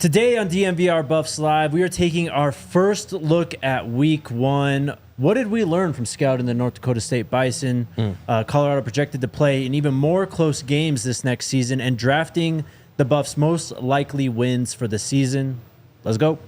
Today on DNVR Buffs Live, we are taking our first look at Week 1. What did we learn from scouting the North Dakota State Bison? Colorado projected to play in even more close games this next season and drafting the Buffs' most likely wins for the season. Let's go.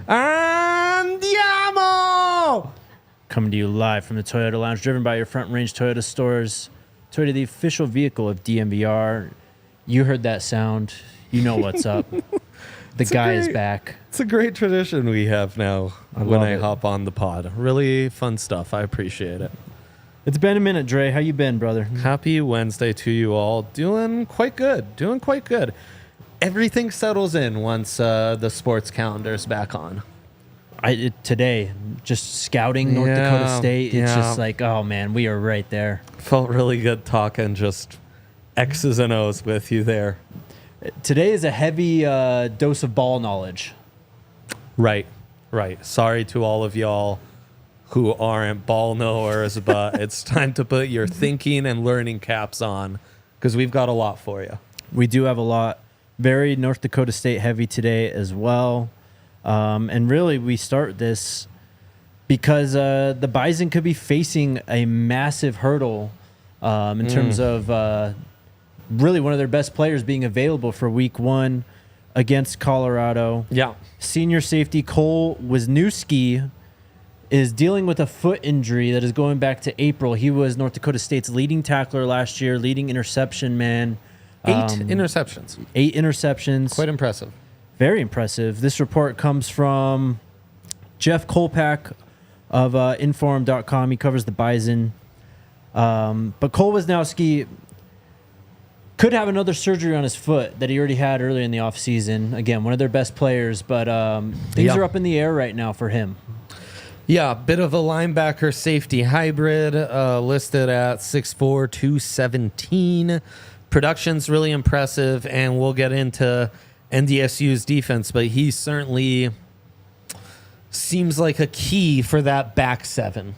Andiamo! Coming to you live from the Toyota Lounge, driven by your Front Range Toyota stores. Toyota, the official vehicle of DNVR. You heard that sound. You know what's up. The guy is back. It's a great tradition we have now when I hop on the pod. Really fun stuff. I appreciate it. It's been a minute, Dre. How you been, brother? Happy Wednesday to you all. Doing quite good. Everything settles in once the sports calendar's back on. Today, just scouting North Dakota State, it's just like, oh man, we are right there. Felt really good talking just X's and O's with you there. Today is a heavy dose of ball knowledge. Right. Sorry to all of y'all who aren't ball knowers, but it's time to put your thinking and learning caps on because we've got a lot for you. We do have a lot. Very North Dakota State heavy today as well. And really, we start this because the Bison could be facing a massive hurdle in terms of really one of their best players being available for Week 1 against Colorado. Yeah. Senior safety Cole Wisniewski is dealing with a foot injury that is going back to April. He was North Dakota State's leading tackler last year, leading interception man. 8 interceptions. 8 interceptions. Quite impressive. Very impressive. This report comes from Jeff Kolpak of Inform.com. He covers the Bison. But Cole Wisniewski could have another surgery on his foot that he already had earlier in the offseason. Again, one of their best players, but things are up in the air right now for him. Yeah, bit of a linebacker safety hybrid, listed at 6'4", 217. Production's really impressive, and we'll get into NDSU's defense, but he certainly seems like a key for that back seven.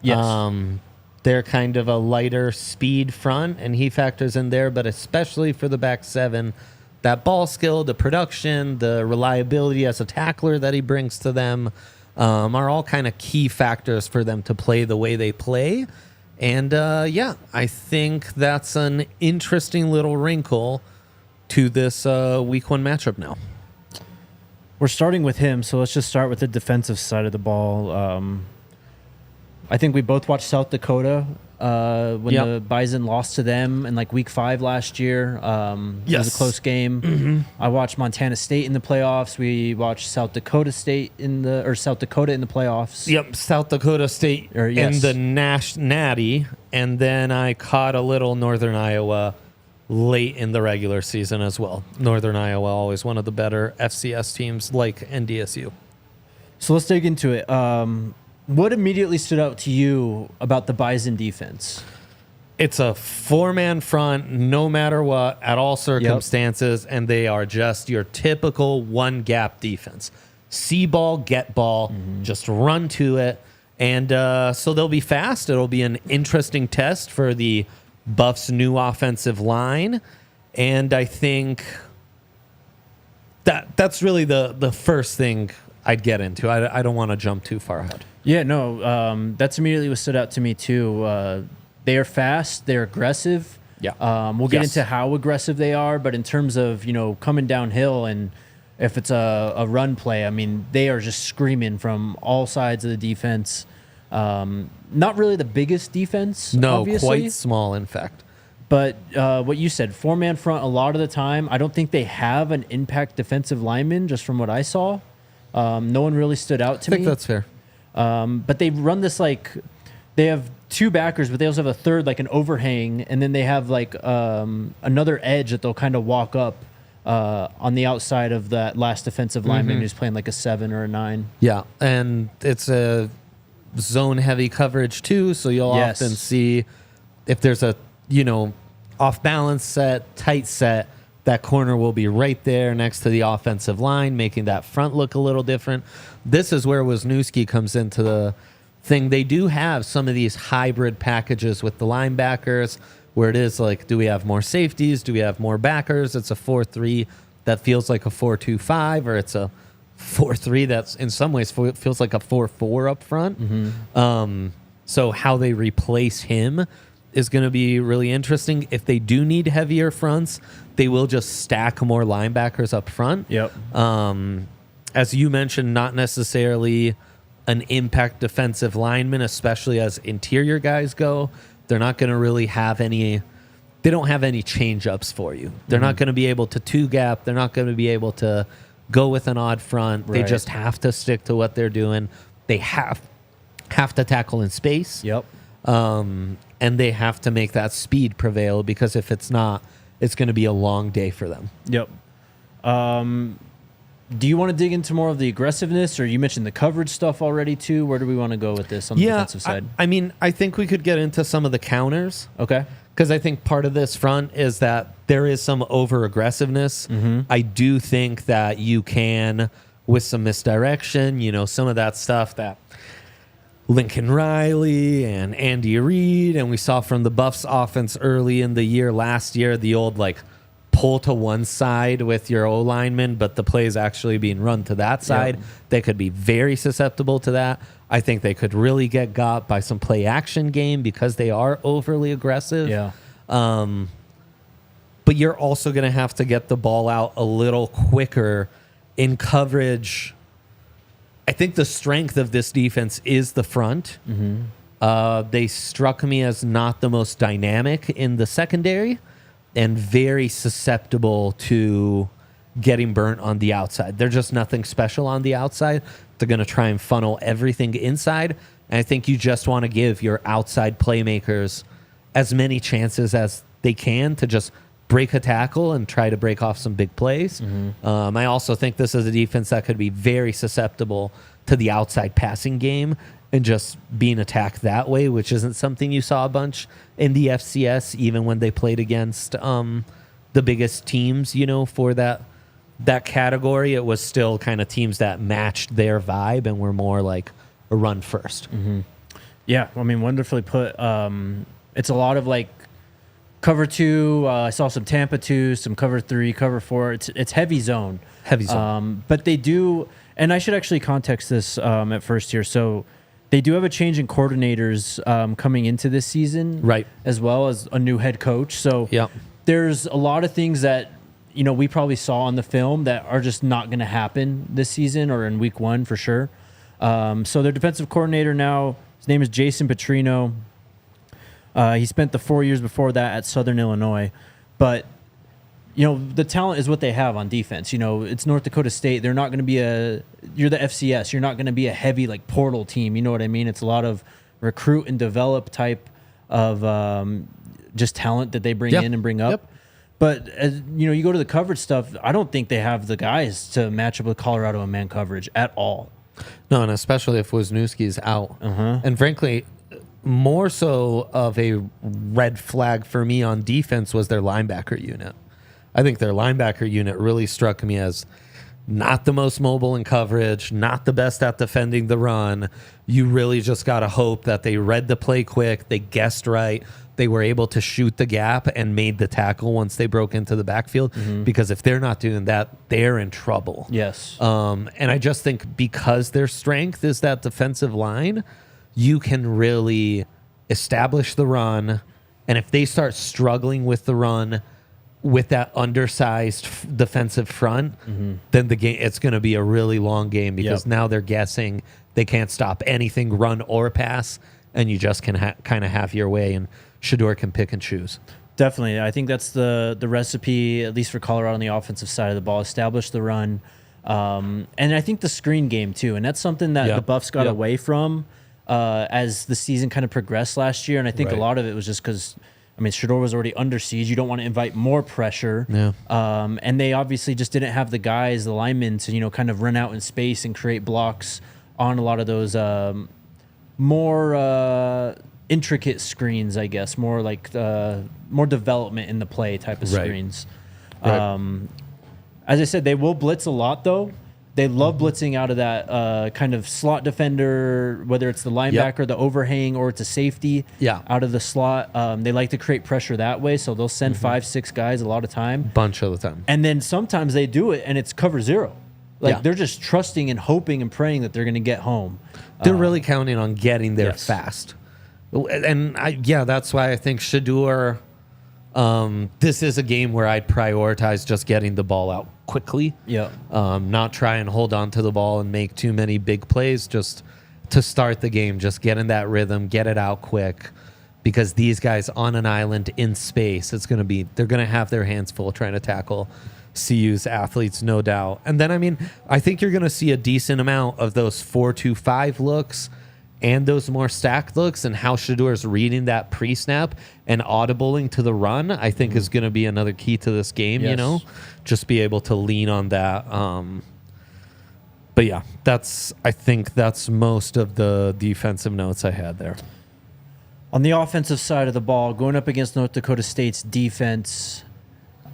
Yes. They're kind of a lighter speed front, and he factors in there, but especially for the back seven, that ball skill, the production, the reliability as a tackler that he brings to them are all kind of key factors for them to play the way they play. And, I think that's an interesting little wrinkle to this Week 1 matchup now. We're starting with him, so let's just start with the defensive side of the ball. I think we both watched South Dakota when the Bison lost to them in like Week 5 last year. It was a close game. Mm-hmm. I watched Montana State in the playoffs. We watched South Dakota in the playoffs. Yep, South Dakota State in the Natty, and then I caught a little Northern Iowa late in the regular season as well. Northern Iowa, always one of the better FCS teams like NDSU. So let's dig into it. What immediately stood out to you about the Bison defense? It's a 4-man front, no matter what, at all circumstances, and they are just your typical one-gap defense. See ball, get ball, just run to it. And so they'll be fast. It'll be an interesting test for the Buffs' new offensive line. And I think that's really the first thing I'd get into. I don't want to jump too far ahead. Yeah, no, that's immediately what stood out to me too. They are fast, they're aggressive, Yeah. We'll get into how aggressive they are, but in terms of, coming downhill and if it's a run play, I mean, they are just screaming from all sides of the defense. Not really the biggest defense, No, obviously. quite small, in fact. But what you said, 4-man front a lot of the time. I don't think they have an impact defensive lineman, just from what I saw. No one really stood out to me. I think that's fair. But they run this they have 2 backers, but they also have a third, like an overhang, and then they have another edge that they'll kind of walk up on the outside of that last defensive lineman who's playing like a 7 or a 9. Yeah, and it's a zone-heavy coverage too, so you'll often see if there's a, off-balance set, tight set, that corner will be right there next to the offensive line, making that front look a little different. This is where Wisniewski comes into the thing. They do have some of these hybrid packages with the linebackers where it is like, do we have more safeties? Do we have more backers? It's a 4-3 that feels like a 4-2-5, or it's a 4-3 that's in some ways feels like a 4-4 up front. So how they replace him is going to be really interesting. If they do need heavier fronts, they will just stack more linebackers up front. Yep. As you mentioned, not necessarily an impact defensive lineman, especially as interior guys go. They're not going to really have any. They don't have any change-ups for you. They're not going to be able to two-gap. They're not going to be able to go with an odd front. They just have to stick to what they're doing. They have to tackle in space. Yep. And they have to make that speed prevail, because if it's not, it's going to be a long day for them. Yep. Do you want to dig into more of the aggressiveness, or you mentioned the coverage stuff already too? Where do we want to go with this on the defensive side? I think we could get into some of the counters. Okay. Because I think part of this front is that there is some over-aggressiveness. I do think that you can, with some misdirection, some of that stuff that Lincoln Riley and Andy Reid, and we saw from the Buffs offense early in the year last year, the old pull to one side with your O-lineman, but the play is actually being run to that side. They could be very susceptible to that. I think they could really get got by some play action game because they are overly aggressive. Yeah. But you're also going to have to get the ball out a little quicker in coverage. I think the strength of this defense is the front. They struck me as not the most dynamic in the secondary and very susceptible to getting burnt on the outside. They're just nothing special on the outside. They're going to try and funnel everything inside. And I think you just want to give your outside playmakers as many chances as they can to just break a tackle and try to break off some big plays. I also think this is a defense that could be very susceptible to the outside passing game and just being attacked that way, which isn't something you saw a bunch in the FCS, even when they played against the biggest teams, for that category. It was still kind of teams that matched their vibe and were more like a run first. Yeah, I mean, wonderfully put. It's a lot of cover 2. I saw some Tampa 2, some cover 3, cover 4. It's heavy zone. But they do, and I should actually context this at first here. So they do have a change in coordinators coming into this season, right? As well as a new head coach. So there's a lot of things that we probably saw on the film that are just not going to happen this season or in week 1 for sure. So their defensive coordinator now, his name is Jason Petrino. He spent the 4 years before that at Southern Illinois. But, the talent is what they have on defense. It's North Dakota State. They're not going to be you're the FCS. You're not going to be a heavy, portal team. You know what I mean? It's a lot of recruit and develop type of just talent that they bring in and bring up. But, as you go to the coverage stuff, I don't think they have the guys to match up with Colorado in man coverage at all. No, and especially if Wisniewski's out. And frankly, more so of a red flag for me on defense was their linebacker unit. I think their linebacker unit really struck me as not the most mobile in coverage, not the best at defending the run. You really just got to hope that they read the play quick, they guessed right, they were able to shoot the gap and made the tackle once they broke into the backfield. Because if they're not doing that, they're in trouble. Yes. And I just think because their strength is that defensive line, you can really establish the run And if they start struggling with the run with that undersized defensive front, then the game, it's going to be a really long game because now they're guessing they can't stop anything, run or pass, and you just can kind of have your way, and Shedeur can pick and choose. Definitely. I think that's the recipe, at least for Colorado on the offensive side of the ball, establish the run. And I think the screen game too. And that's something that the Buffs got away from as the season kind of progressed last year. And I think a lot of it was just because, I mean, Shedeur was already under siege. You don't want to invite more pressure. And they obviously just didn't have the guys, the linemen, to, you know, kind of run out in space and create blocks on a lot of those more intricate screens, I guess. More like more development in the play type of screens. As I said, they will blitz a lot, though. They love blitzing out of that kind of slot defender, whether it's the linebacker, the overhang, or it's a safety out of the slot. They like to create pressure that way, so they'll send 5-6 guys a lot of time. Bunch of the time. And then sometimes they do it, and it's cover zero. Like, they're just trusting and hoping and praying that they're going to get home. They're really counting on getting there fast. And, that's why I think Shedeur, this is a game where I'd prioritize just getting the ball out quickly. Not try and hold on to the ball and make too many big plays. Just to start the game, just get in that rhythm, get it out quick. Because these guys on an island in space, they're going to have their hands full trying to tackle CU's athletes, no doubt. And then, I mean, I think you're going to see a decent amount of those 4-2-5 looks and those more stacked looks, and how Shedeur's reading that pre-snap and audibling to the run, I think is going to be another key to this game, you know? Just be able to lean on that. But yeah, I think that's most of the defensive notes I had there. On the offensive side of the ball, going up against North Dakota State's defense,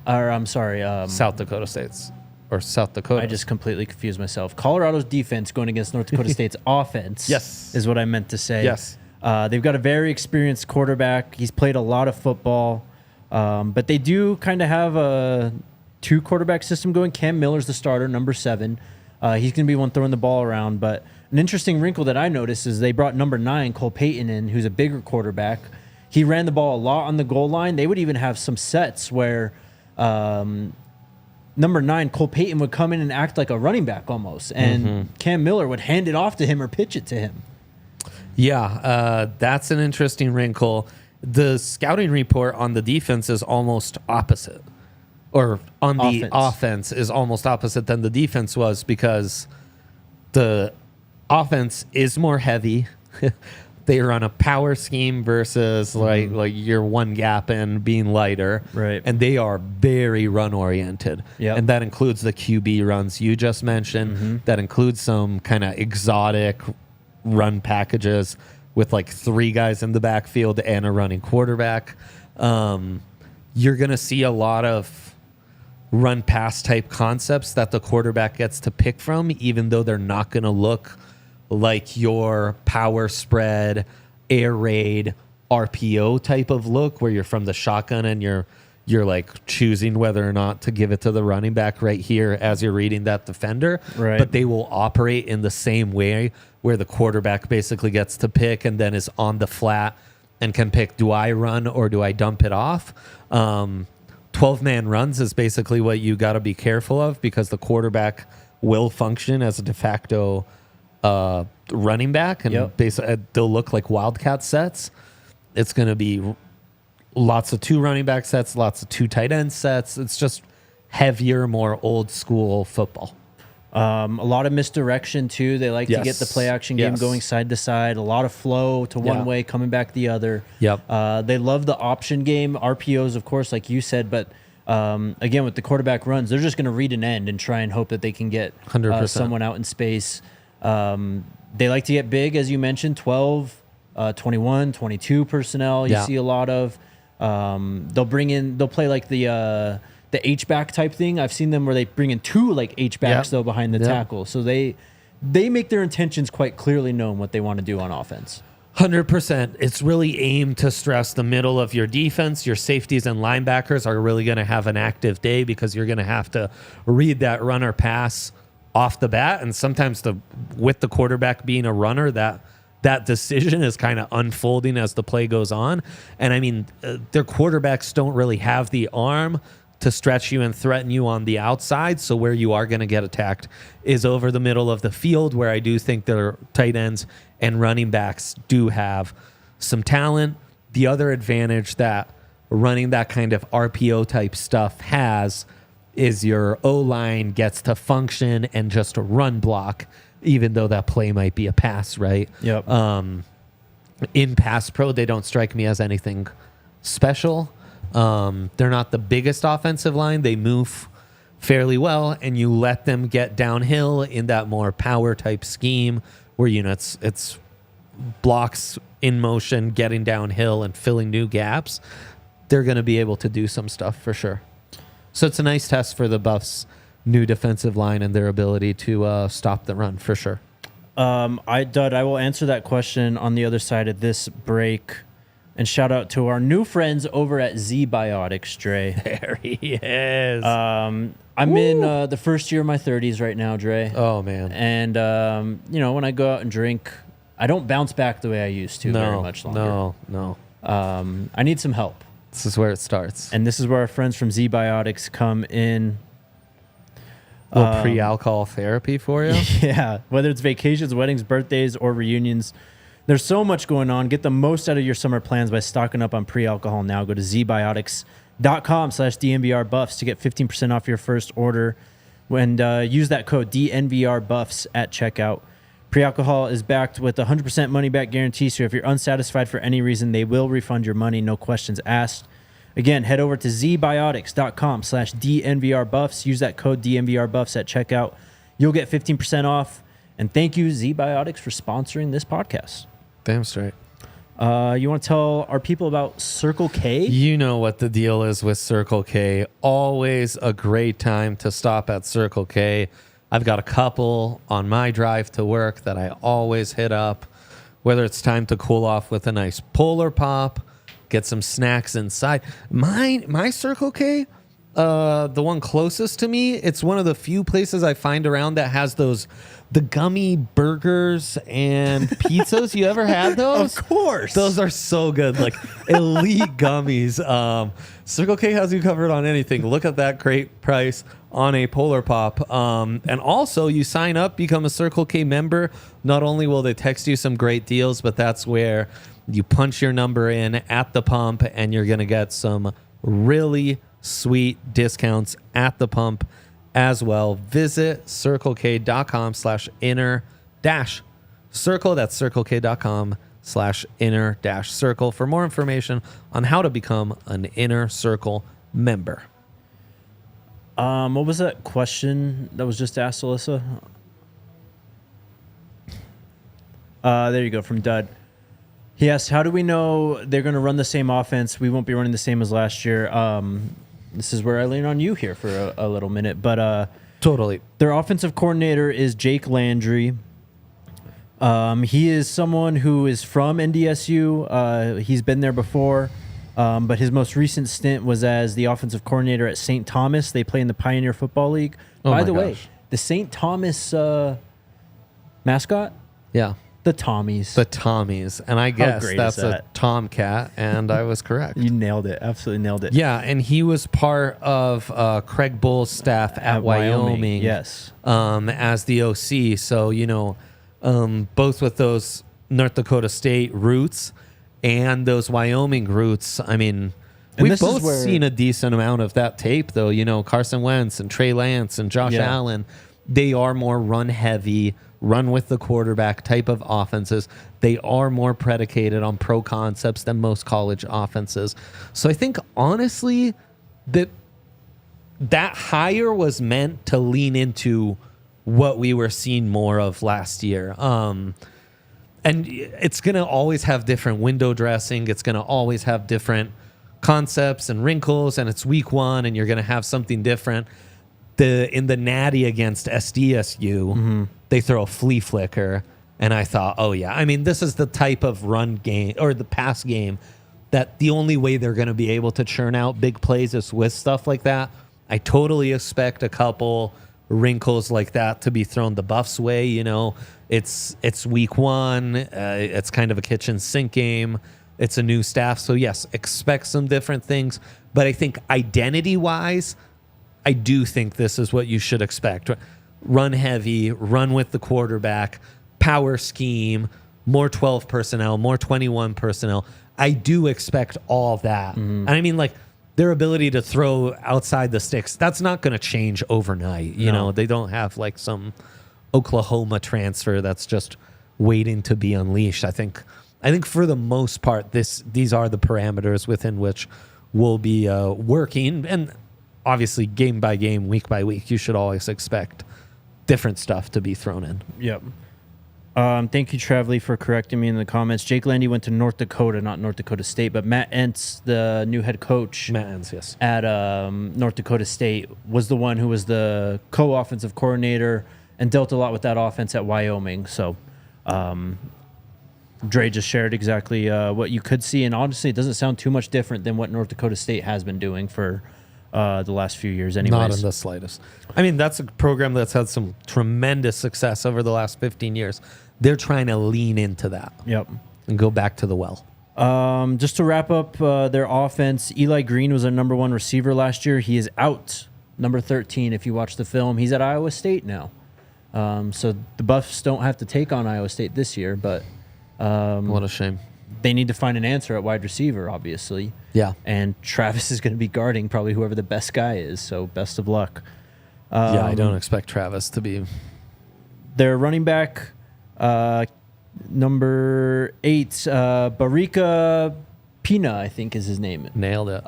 South Dakota State's. Or South Dakota. I just completely confused myself. Colorado's defense going against North Dakota State's offense is what I meant to say. They've got a very experienced quarterback. He's played a lot of football. But they do kind of have a 2-quarterback system going. Cam Miller's the starter, number 7. He's going to be one throwing the ball around. But an interesting wrinkle that I noticed is they brought number 9, Cole Payton, in, who's a bigger quarterback. He ran the ball a lot on the goal line. They would even have some sets where number 9, Cole Payton, would come in and act like a running back almost, and Cam Miller would hand it off to him or pitch it to him. That's an interesting wrinkle. The scouting report on the defense is almost opposite, or on the offense is almost opposite than the defense was, because the offense is more heavy. They run a power scheme versus like your one gap and being lighter. And they are very run oriented. And that includes the QB runs you just mentioned. That includes some kind of exotic run packages with like 3 guys in the backfield and a running quarterback. You're going to see a lot of run pass type concepts that the quarterback gets to pick from, even though they're not going to look like your power spread, air raid, RPO type of look, where you're from the shotgun and you're like choosing whether or not to give it to the running back right here as you're reading that defender. But they will operate in the same way, where the quarterback basically gets to pick and then is on the flat and can pick, do I run or do I dump it off? 12-man runs is basically what you got to be careful of, because the quarterback will function as a de facto running back, and basically they'll look like wildcat sets. It's going to be lots of 2 running back sets, lots of 2 tight end sets. It's just heavier, more old school football. A lot of misdirection too. They like to get the play action game going side to side. A lot of flow to one way, coming back the other. They love the option game, RPOs, of course, like you said, but again, with the quarterback runs, they're just going to read an end and try and hope that they can get someone out in space. They like to get big, as you mentioned, 12, 21, 22 personnel. You see a lot of. They'll play like the H-back type thing. I've seen them where they bring in 2 like H-backs though behind the tackle. So they make their intentions quite clearly known what they want to do on offense. 100%. It's really aimed to stress the middle of your defense. Your safeties and linebackers are really going to have an active day, because you're going to have to read that run or pass off the bat. And sometimes with the quarterback being a runner, that that decision is kind of unfolding as the play goes on. And I mean, their quarterbacks don't really have the arm to stretch you and threaten you on the outside. So where you are going to get attacked is over the middle of the field, where I do think their tight ends and running backs do have some talent. The other advantage that running that kind of RPO type stuff has is your O-line gets to function and just run block, even though that play might be a pass, right? Yep. In pass pro, they don't strike me as anything special. They're not the biggest offensive line. They move fairly well, and you let them get downhill in that more power type scheme where, you know, it's blocks in motion, getting downhill and filling new gaps. They're going to be able to do some stuff for sure. So it's a nice test for the Buffs' new defensive line and their ability to stop the run for sure. I will answer that question on the other side of this break. And shout out to our new friends over at Z-Biotics, Dre. There he is. I'm in the first year of my 30s right now, Dre. Oh, man. And, you know, when I go out and drink, I don't bounce back the way I used to very much longer. No. I need some help. This is where it starts. And this is where our friends from Z-Biotics come in. A little pre-alcohol therapy for you? Yeah. Whether it's vacations, weddings, birthdays, or reunions, there's so much going on. Get the most out of your summer plans by stocking up on pre-alcohol now. Go to zbiotics.com/DNVR Buffs to get 15% off your first order. And use that code DNVR Buffs at checkout. Pre-alcohol is backed with a 100% money-back guarantee, so if you're unsatisfied for any reason, they will refund your money, no questions asked. Again, head over to zbiotics.com/DNVR Buffs. Use that code DNVR Buffs at checkout. You'll get 15% off. And thank you, Z-Biotics, for sponsoring this podcast. Damn straight. You want to tell our people about Circle K? You know what the deal is with Circle K. Always a great time to stop at Circle K. I've got a couple on my drive to work that I always hit up, whether it's time to cool off with a nice Polar Pop, get some snacks inside. My Circle K, the one closest to me, it's one of the few places I find around that has the gummy burgers and pizzas. You ever had those? Of course. Those are so good. Like elite gummies. Circle K has you covered on anything. Look at that great price on a Polar Pop. And also you sign up, become a Circle K member. Not only will they text you some great deals, but that's where you punch your number in at the pump and you're going to get some really sweet discounts at the pump as well. Visit circlek.com/inner-circle. That's circlek.com/inner-circle for more information on how to become an Inner Circle member. What was that question that was just asked, Alyssa? There you go, from Dud. He asked, how do we know they're going to run the same offense? We won't be running the same as last year. This is where I lean on you here for a little minute. But Totally. Their offensive coordinator is Jake Landry. He is someone who is from NDSU. He's been there before. But his most recent stint was as the offensive coordinator at St. Thomas. They play in the Pioneer Football League. By the way, the St. Thomas mascot? Yeah. The Tommies. The Tommies. And I guess that's a tomcat, and I was correct. You nailed it. Absolutely nailed it. Yeah, and he was part of Craig Bull's staff at Wyoming. Yes. As the OC. So, you know, both with those North Dakota State roots and those Wyoming roots, I mean, we've both seen a decent amount of that tape, though. You know, Carson Wentz and Trey Lance and Josh Allen, they are more run-heavy, run with the quarterback type of offenses. They are more predicated on pro concepts than most college offenses. So I think, honestly, that hire was meant to lean into what we were seeing more of last year. And it's going to always have different window dressing. It's going to always have different concepts and wrinkles, and it's week one, and you're going to have something different. In the Natty against SDSU, they throw a flea flicker, and I thought, oh, yeah. I mean, this is the type of run game or the pass game that the only way they're going to be able to churn out big plays is with stuff like that. I totally expect a couple wrinkles like that to be thrown the Buffs' way. You know, it's week one. It's kind of a kitchen sink game. It's a new staff. So, yes, expect some different things. But I think identity-wise, I do think this is what you should expect. Run heavy, run with the quarterback, power scheme, more 12 personnel, more 21 personnel. I do expect all that. And I mean, like, their ability to throw outside the sticks, that's not going to change overnight. You know, they don't have like some Oklahoma transfer that's just waiting to be unleashed. I think for the most part, these are the parameters within which we'll be working. And obviously, game by game, week by week, you should always expect different stuff to be thrown in. Yep. Thank you, Travely, for correcting me in the comments. Jake Landy went to North Dakota, not North Dakota State, but Matt Entz, the new head coach yes, at North Dakota State, was the one who was the co-offensive coordinator and dealt a lot with that offense at Wyoming. So Dre just shared exactly what you could see, and honestly, it doesn't sound too much different than what North Dakota State has been doing for the last few years anyways. Not in the slightest. I mean, that's a program that's had some tremendous success over the last 15 years. They're trying to lean into that. Yep. And go back to the well. Just to wrap up their offense, Eli Green was their number one receiver last year. He is out, number 13, if you watch the film. He's at Iowa State now. So the Buffs don't have to take on Iowa State this year, but what a shame. They need to find an answer at wide receiver, obviously. Yeah. And Travis is going to be guarding probably whoever the best guy is, so best of luck. Yeah, I don't expect Travis to be. Their running back, number 8, Barika Pina, I think is his name. Nailed it.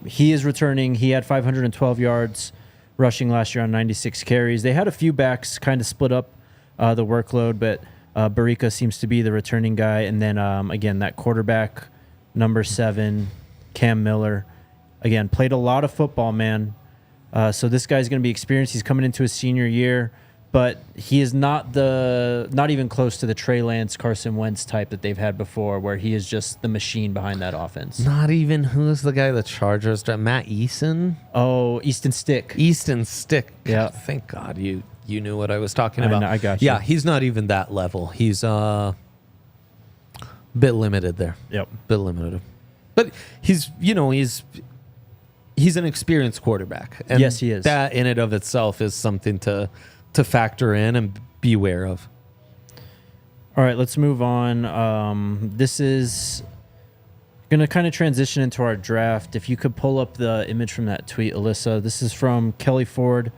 He is returning. He had 512 yards rushing last year on 96 carries. They had a few backs kind of split up the workload, but Barika seems to be the returning guy. And then, again, that quarterback, number 7, Cam Miller, again, played a lot of football, man. So this guy's going to be experienced. He's coming into his senior year, but he is not even close to the Trey Lance, Carson Wentz type that they've had before, where he is just the machine behind that offense. Not even, who's the guy the Chargers, Matt Eason? Oh, Easton Stick. Easton Stick. Yeah. Thank God you knew what I was talking about. I got you. Yeah, he's not even that level. He's a bit limited there. Yep. Bit limited. But he's an experienced quarterback. And yes, he is. That in and of itself is something to factor in and be aware of. All right, let's move on. This is going to kind of transition into our draft. If you could pull up the image from that tweet, Alyssa. This is from Kelley Ford.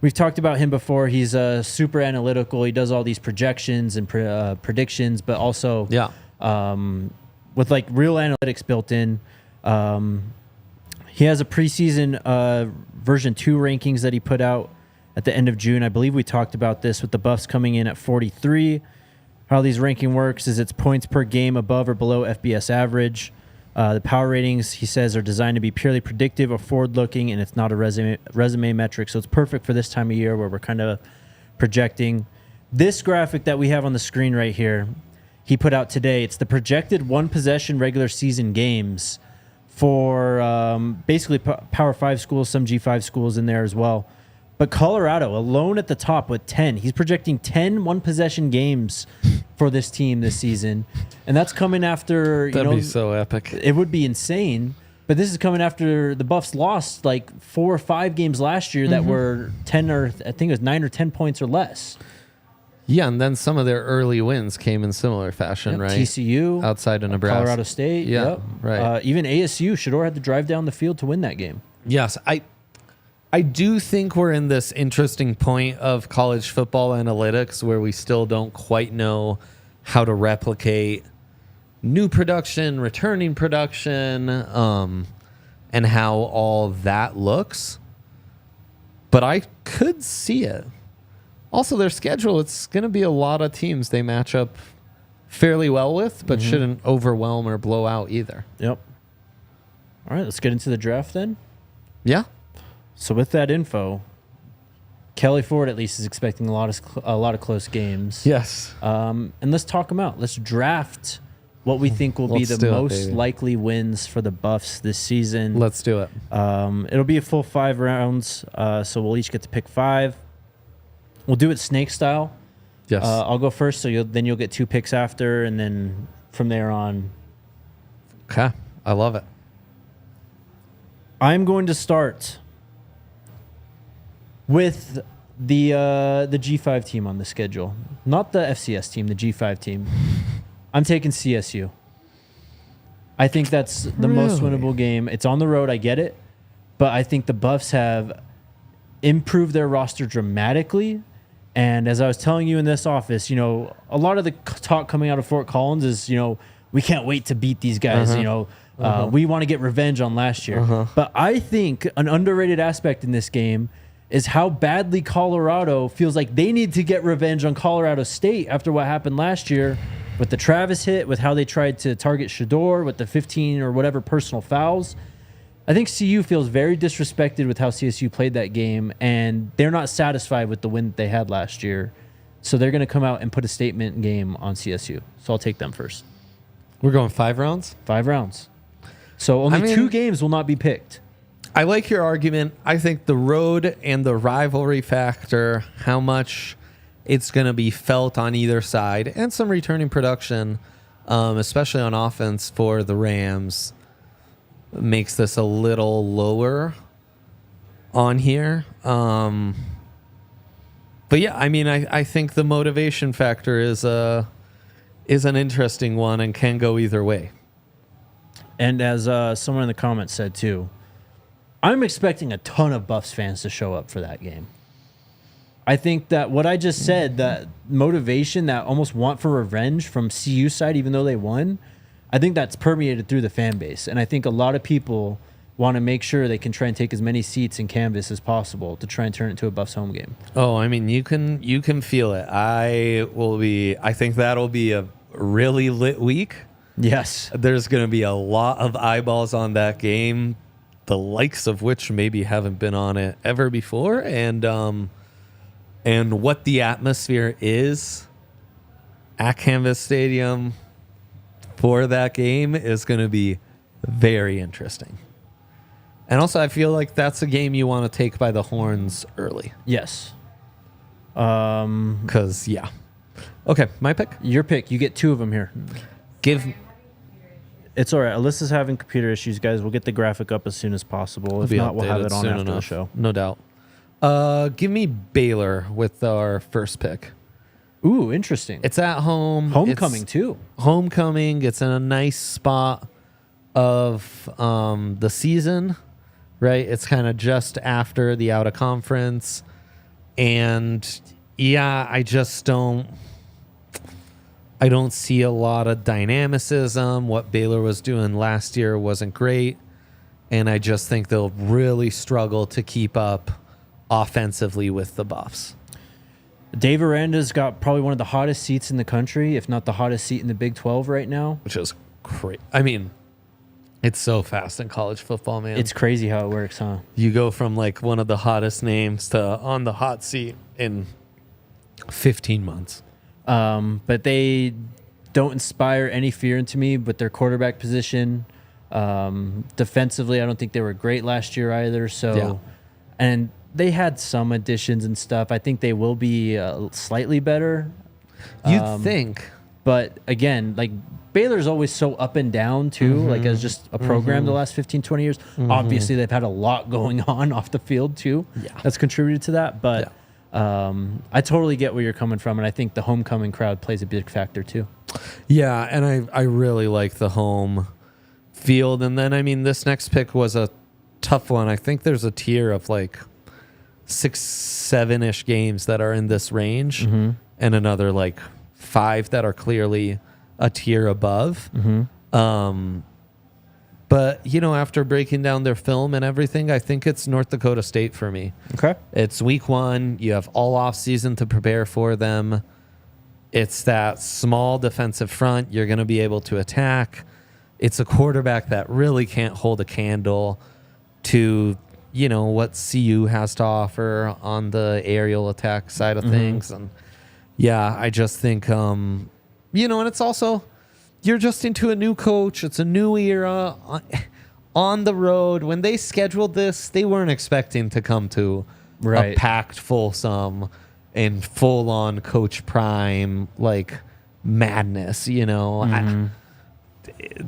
We've talked about him before. He's super analytical. He does all these projections and predictions, but also with like real analytics built in. He has a preseason version 2 rankings that he put out at the end of June. I believe we talked about this with the Buffs coming in at 43. How these ranking works is it's points per game above or below FBS average. The power ratings, he says, are designed to be purely predictive or forward-looking, and it's not a resume metric, so it's perfect for this time of year where we're kind of projecting. This graphic that we have on the screen right here, he put out today. It's the projected one-possession regular season games for basically Power 5 schools, some G5 schools in there as well. But Colorado alone at the top with 10. He's projecting 10 one-possession games for this team this season. And that's coming after, That'd be so epic. It would be insane. But this is coming after the Buffs lost like 4 or 5 games last year that were 10 or I think it was 9 or 10 points or less. Yeah, and then some of their early wins came in similar fashion, right? TCU. Outside of Nebraska. Colorado State. Yeah, right. Even ASU. Shedeur had to drive down the field to win that game. Yes, I do think we're in this interesting point of college football analytics where we still don't quite know how to replicate new production, returning production, and how all that looks. But I could see it. Also, their schedule, it's going to be a lot of teams they match up fairly well with, but shouldn't overwhelm or blow out either. Yep. All right, let's get into the draft then. Yeah. So with that info, Kelley Ford at least is expecting a lot of close games. Yes. And let's talk them out. Let's draft what we think will be the most likely wins for the Buffs this season. Let's do it. It'll be a full 5 rounds, so we'll each get to pick 5. We'll do it snake style. Yes. I'll go first, so you'll get 2 picks after, and then from there on. Okay. I love it. I'm going to start with the G5 team on the schedule. Not the FCS team, the G5 team. I'm taking CSU. I think that's the most winnable game. It's on the road, I get it. But I think the Buffs have improved their roster dramatically. And as I was telling you in this office, a lot of the talk coming out of Fort Collins is, we can't wait to beat these guys. We want to get revenge on last year. But I think an underrated aspect in this game is how badly Colorado feels like they need to get revenge on Colorado State after what happened last year with the Travis hit, with how they tried to target Shedeur with the 15 or whatever personal fouls. I think CU feels very disrespected with how CSU played that game, and they're not satisfied with the win that they had last year. So they're going to come out and put a statement game on CSU. So I'll take them first. We're going 5 rounds? 5 rounds. So only 2 games will not be picked. I like your argument. I think the road and the rivalry factor, how much it's going to be felt on either side, and some returning production, especially on offense for the Rams, makes this a little lower on here. But yeah, I think the motivation factor is an interesting one and can go either way. And as someone in the comments said too, I'm expecting a ton of Buffs fans to show up for that game. I think that what I just said, that motivation, that almost want for revenge from CU side, even though they won, I think that's permeated through the fan base. And I think a lot of people want to make sure they can try and take as many seats in canvas as possible to try and turn it into a Buffs home game. Oh, you can feel it. I think that'll be a really lit week. Yes. There's going to be a lot of eyeballs on that game, the likes of which maybe haven't been on it ever before. And what the atmosphere is at Canvas Stadium for that game is going to be very interesting. And also, I feel like that's a game you want to take by the horns early. Yes. Because, yeah. Okay, my pick? Your pick. You get 2 of them here. It's all right. Alyssa's having computer issues, guys. We'll get the graphic up as soon as possible. If not, we'll have it on after the show. No doubt. Give me Baylor with our first pick. Ooh, interesting. It's at home. Homecoming, too. Homecoming. It's in a nice spot of the season, right? It's kind of just after the out of conference. And, yeah, I don't see a lot of dynamicism. What Baylor was doing last year wasn't great. And I just think they'll really struggle to keep up offensively with the Buffs. Dave Aranda's got probably one of the hottest seats in the country, if not the hottest seat in the Big 12 right now. Which is great. It's so fast in college football, man. It's crazy how it works, huh? You go from like one of the hottest names to on the hot seat in 15 months. But they don't inspire any fear into me with their quarterback position. Defensively, I don't think they were great last year either. So, yeah. And they had some additions and stuff. I think they will be slightly better. You'd think. But again, like Baylor's always so up and down too, like as just a program the last 15, 20 years. Obviously, they've had a lot going on off the field too. Yeah. That's contributed to that. But I totally get where you're coming from. And I think the homecoming crowd plays a big factor too. Yeah, and I really like the home field. And then, this next pick was a tough one. I think there's a tier of like 6, 7-ish games that are in this range and another like 5 that are clearly a tier above. But, after breaking down their film and everything, I think it's North Dakota State for me. Okay. It's week 1. You have all off season to prepare for them. It's that small defensive front. You're going to be able to attack. It's a quarterback that really can't hold a candle to, what CU has to offer on the aerial attack side of things. And yeah, I just think, and it's also, you're just into a new coach. It's a new era on the road. When they scheduled this, they weren't expecting to come to a packed Folsom in full on Coach Prime like madness. You know,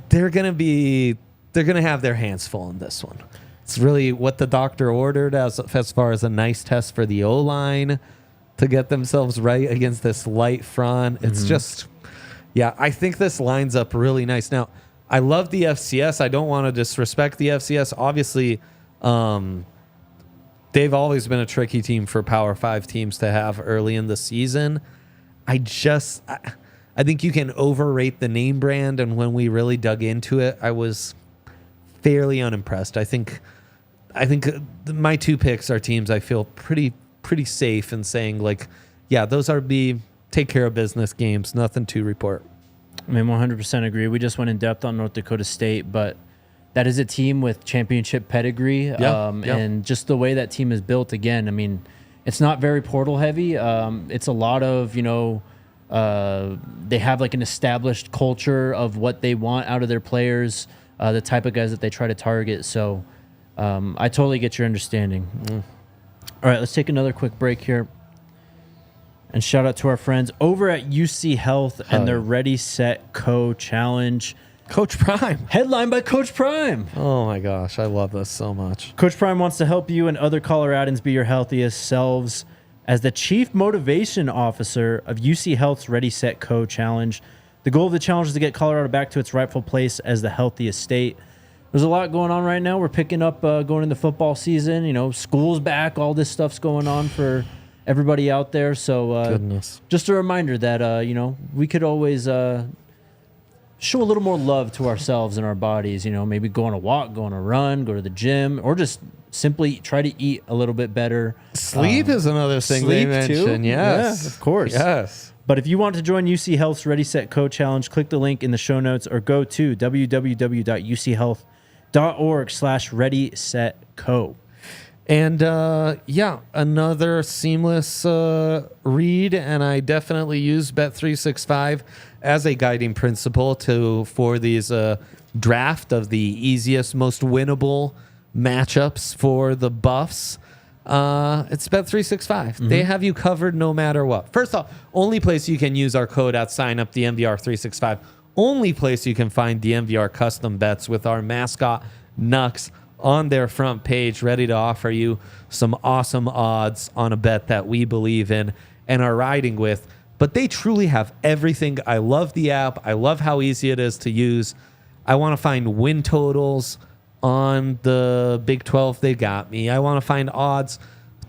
they're gonna have their hands full in this one. It's really what the doctor ordered as far as a nice test for the O-line to get themselves right against this light front. It's just, I think this lines up really nice. Now, I love the FCS. I don't want to disrespect the FCS. Obviously, they've always been a tricky team for Power 5 teams to have early in the season. I think you can overrate the name brand, and when we really dug into it, I was fairly unimpressed. I think my two picks are teams I feel pretty safe in saying, like, yeah, those are the take care of business games. Nothing to report. I mean, 100% agree. We just went in depth on North Dakota State, but that is a team with championship pedigree. And just the way that team is built, again, I mean, it's not very portal heavy. It's a lot of, they have like an established culture of what they want out of their players, the type of guys that they try to target. So I totally get your understanding. All right, let's take another quick break here. And shout out to our friends over at UC Health and their Ready, Set, Co challenge. Coach Prime. Headlined by Coach Prime. Oh, my gosh. I love this so much. Coach Prime wants to help you and other Coloradans be your healthiest selves. As the Chief Motivation Officer of UC Health's Ready, Set, Co challenge, the goal of the challenge is to get Colorado back to its rightful place as the healthiest state. There's a lot going on right now. We're picking up going into football season. School's back. All this stuff's going on for everybody out there. So just a reminder that, we could always show a little more love to ourselves and our bodies. Maybe go on a walk, go on a run, go to the gym, or just simply try to eat a little bit better. Sleep is another thing they mentioned. Too? Yes. Yeah, of course. Yes. But if you want to join UC Health's Ready, Set, Co challenge, click the link in the show notes or go to www.uchealth.org/ready-set-co. And another seamless read, and I definitely use Bet365 as a guiding principle for these draft of the easiest, most winnable matchups for the Buffs. It's Bet365. They have you covered no matter what. First off, only place you can use our code at sign up, the DNVR365. Only place you can find DNVR custom bets with our mascot Nux on their front page, ready to offer you some awesome odds on a bet that we believe in and are riding with. But they truly have everything. I love the app. I love how easy it is to use. I want to find win totals on the Big 12. They got me. I want to find odds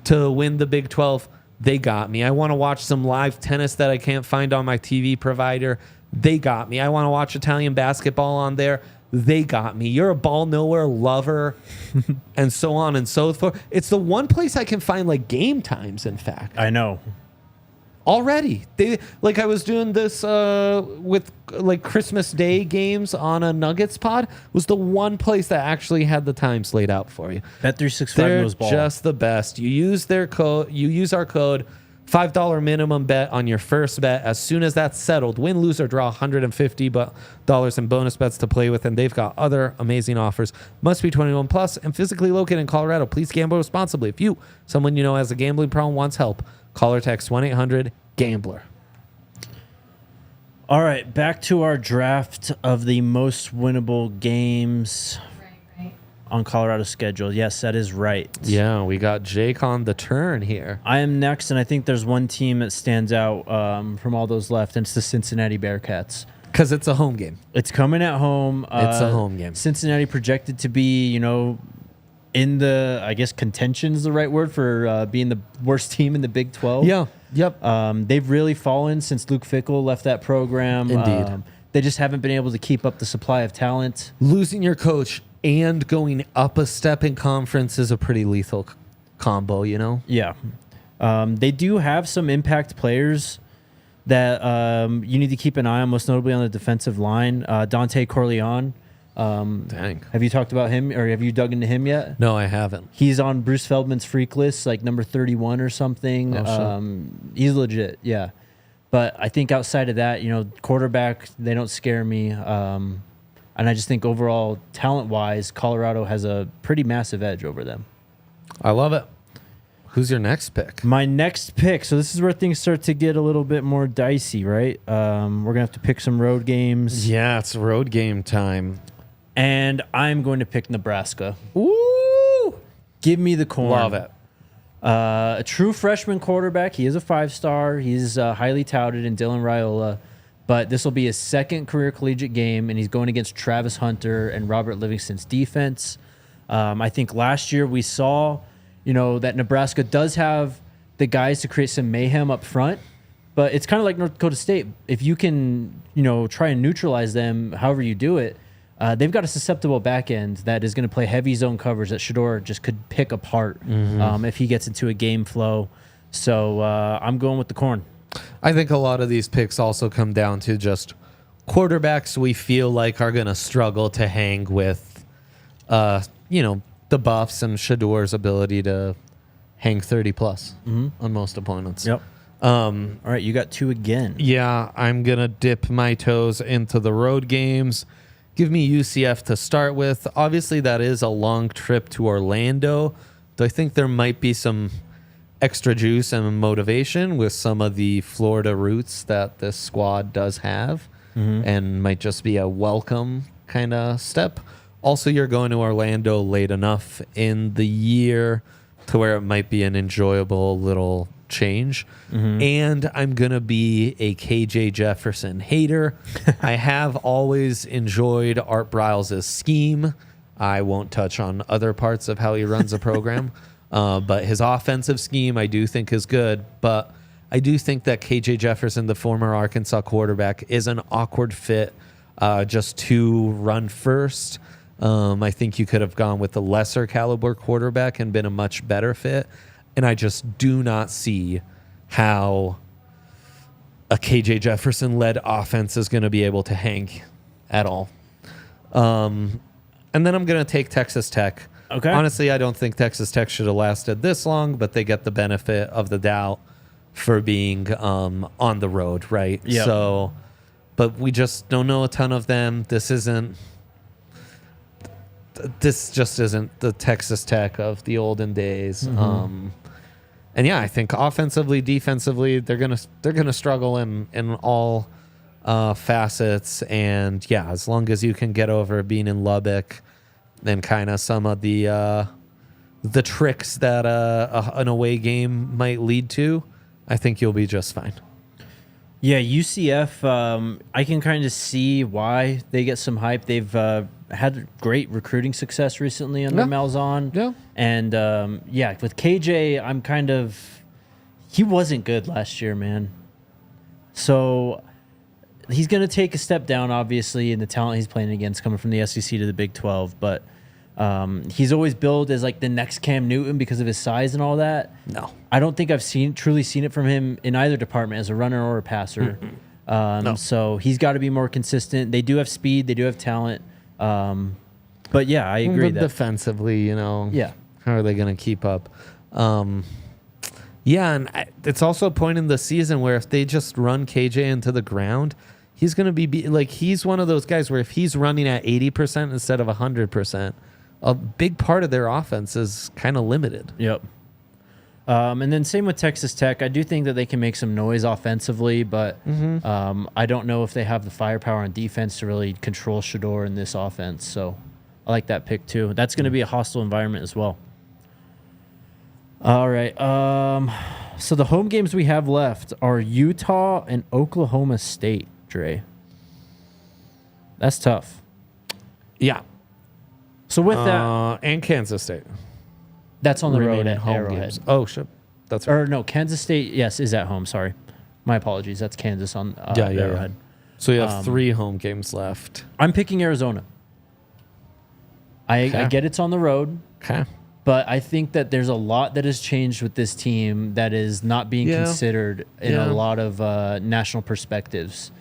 to win the Big 12. They got me. I want to watch some live tennis that I can't find on my TV provider. They got me. I want to watch Italian basketball on there. They got me. You're a ball knower, lover, and so on and so forth. It's the one place I can find like game times, in fact. I know. Already. I was doing this with like Christmas Day games on a Nuggets pod, was the one place that actually had the times laid out for you. Bet365 knows ball. They're just the best. You use their code, you use our code, $5 minimum bet on your first bet. As soon as that's settled, win, lose, or draw $150 in bonus bets to play with, and they've got other amazing offers. Must be 21 plus and physically located in Colorado. Please gamble responsibly. If you, someone you know has a gambling problem, wants help, call or text 1-800-GAMBLER. All right, back to our draft of the most winnable games on Colorado's schedule. Yes, that is right. Yeah, we got Jake on the turn here. I am next, and I think there's one team that stands out from all those left, and it's the Cincinnati Bearcats. Because it's a home game. It's coming at home. It's a home game. Cincinnati projected to be, in the, I guess, contention is the right word for being the worst team in the Big 12. Yeah, yep. They've really fallen since Luke Fickell left that program. Indeed. They just haven't been able to keep up the supply of talent. Losing your coach and going up a step in conference is a pretty lethal combo, Yeah. They do have some impact players that you need to keep an eye on, most notably on the defensive line. Dante Corleone. Dang. Have you talked about him, or have you dug into him yet? No, I haven't. He's on Bruce Feldman's freak list, like number 31 or something. Oh, sure. He's legit, yeah. But I think outside of that, quarterback, they don't scare me. And I just think overall, talent-wise, Colorado has a pretty massive edge over them. I love it. Who's your next pick? My next pick. So this is where things start to get a little bit more dicey, right? We're going to have to pick some road games. Yeah, it's road game time. And I'm going to pick Nebraska. Ooh! Give me the corn. Love it. A true freshman quarterback. He is a 5-star. He's highly touted in Dylan Raiola. But this will be his second career collegiate game, and he's going against Travis Hunter and Robert Livingston's defense. I think last year we saw, that Nebraska does have the guys to create some mayhem up front, but it's kind of like North Dakota State. If you can, try and neutralize them, however you do it, they've got a susceptible back end that is going to play heavy zone coverage that Shedeur just could pick apart if he gets into a game flow. So I'm going with the corn. I think a lot of these picks also come down to just quarterbacks we feel like are going to struggle to hang with, the Buffs and Shedeur's ability to hang 30-plus on most opponents. Yep. All right, you got 2 again. Yeah, I'm going to dip my toes into the road games. Give me UCF to start with. Obviously, that is a long trip to Orlando. Though I think there might be some extra juice and motivation with some of the Florida roots that this squad does have and might just be a welcome kind of step. Also, you're going to Orlando late enough in the year to where it might be an enjoyable little change. And I'm going to be a KJ Jefferson hater. I have always enjoyed Art Briles' scheme. I won't touch on other parts of how he runs a program. But his offensive scheme, I do think, is good. But I do think that KJ Jefferson, the former Arkansas quarterback, is an awkward fit just to run first. I think you could have gone with a lesser caliber quarterback and been a much better fit. And I just do not see how a KJ Jefferson-led offense is going to be able to hang at all. And then I'm going to take Texas Tech. Okay. Honestly, I don't think Texas Tech should have lasted this long, but they get the benefit of the doubt for being on the road, right? Yep. So, but we just don't know a ton of them. This just isn't the Texas Tech of the olden days. And yeah, I think offensively, defensively, they're gonna struggle in all facets. And yeah, as long as you can get over being in Lubbock and kind of some of the tricks that an away game might lead to, I think you'll be just fine. Yeah, UCF, I can kind of see why they get some hype. They've had great recruiting success recently under Malzahn. Yeah. And, with KJ, he wasn't good last year, man. So he's going to take a step down, obviously, in the talent he's playing against coming from the SEC to the Big 12. But he's always billed as like the next Cam Newton because of his size and all that. No. I don't think I've truly seen it from him in either department as a runner or a passer. No. So he's got to be more consistent. They do have speed. They do have talent. But yeah, I agree that defensively, yeah, how are they going to keep up? And it's also a point in the season where if they just run KJ into the ground, he's going to be like, he's one of those guys where if he's running at 80% instead of 100%, a big part of their offense is kind of limited. Yep. And then same with Texas Tech. I do think that they can make some noise offensively, but I don't know if they have the firepower on defense to really control Shedeur in this offense. So I like that pick too. That's going to be a hostile environment as well. All right. So the home games we have left are Utah and Oklahoma State, Dre. That's tough. Yeah. So with that, and Kansas State. That's on the road Remaining at home Arrowhead. games. Oh, shit. That's right. Or no, Kansas State, yes, is at home. Sorry. My apologies. That's Kansas on Arrowhead. So you have 3 home games left. I'm picking Arizona. I get it's on the road, Okay. but I think that there's a lot that has changed with this team that is not being considered in a lot of national perspectives.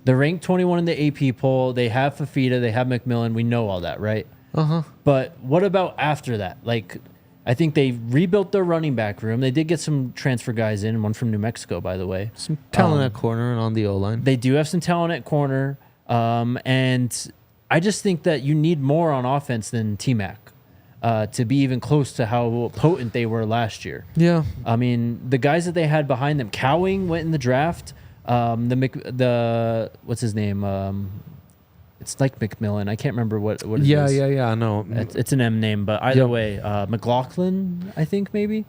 They're ranked 21 in the AP poll. They have Fafita. They have McMillan. We know all that, right? But what about after that? Like, I think they rebuilt their running back room. They did get some transfer guys in, one from New Mexico, by the way. Some talent at corner and on the O-line. They do have some talent at corner. And I just think that you need more on offense than T-Mac. to be even close to how potent they were last year. Yeah. I mean, the guys that they had behind them, Cowing went in the draft. What's his name? It's like McMillan. I can't remember what it is. Yeah. No, it's an M name, but either way, McLaughlin, I think maybe.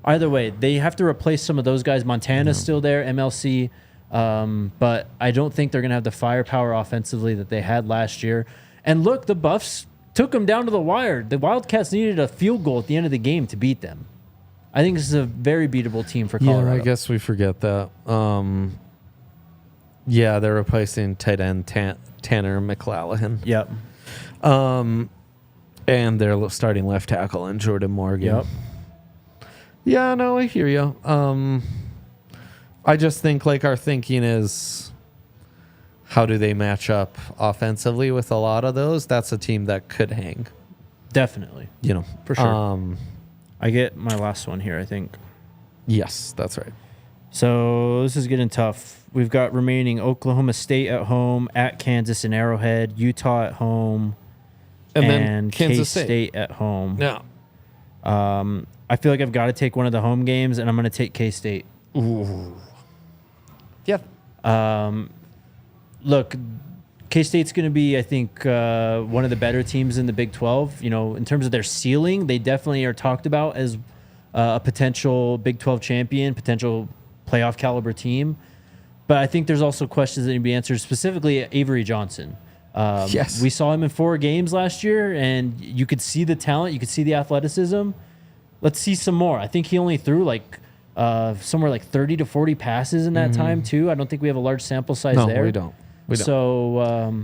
Either way, they have to replace some of those guys. Montana's still there, MLC, but I don't think they're going to have the firepower offensively that they had last year. And look, the Buffs took them down to the wire. The Wildcats needed a field goal at the end of the game to beat them. I think this is a very beatable team for Colorado. Yeah, I guess we forget that. Yeah, they're replacing tight end Tanner McClellan. Yep. And they're starting left tackle and Jordan Morgan. Yep. Yeah, no, I hear you. I just think like our thinking is, how do they match up offensively with a lot of those? That's a team that could hang. Definitely. You know, For sure. I get my last one here, I think. Yes, that's right. So this is getting tough. We've got remaining Oklahoma State at home, at Kansas and Arrowhead, Utah at home, and then Kansas K-State at home. Yeah. I feel like I've got to take one of the home games, and I'm going to take K-State. Ooh. Yep. Look, K-State's going to be, I think, one of the better teams in the Big 12. You know, in terms of their ceiling, they definitely are talked about as a potential Big 12 champion, potential playoff caliber team. But I think there's also questions that need to be answered, specifically Avery Johnson. Yes. We saw him in 4 games last year, and you could see the talent. You could see the athleticism. Let's see some more. I think he only threw like somewhere like 30 to 40 passes in that time, too. I don't think we have a large sample size there. No, we don't. So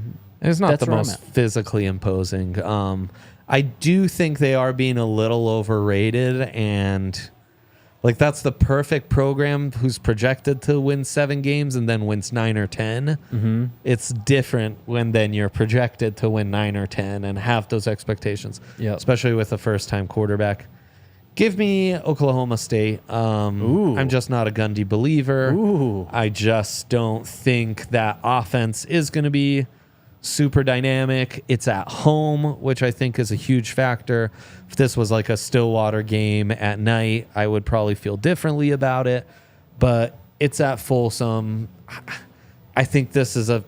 it's not that's the where I'm most at. physically imposing. I do think they are being a little overrated, and like that's the perfect program who's projected to win 7 games and then wins 9 or 10. Mm-hmm. It's different when then you're projected to win 9 or 10 and have those expectations, Yep. especially with a first-time quarterback. Give me Oklahoma State. Ooh. I'm just not a Gundy believer. Ooh. I just don't think that offense is going to be super dynamic. It's at home, which I think is a huge factor. If this was like a Stillwater game at night, I would probably feel differently about it. But it's at Folsom. I think this is a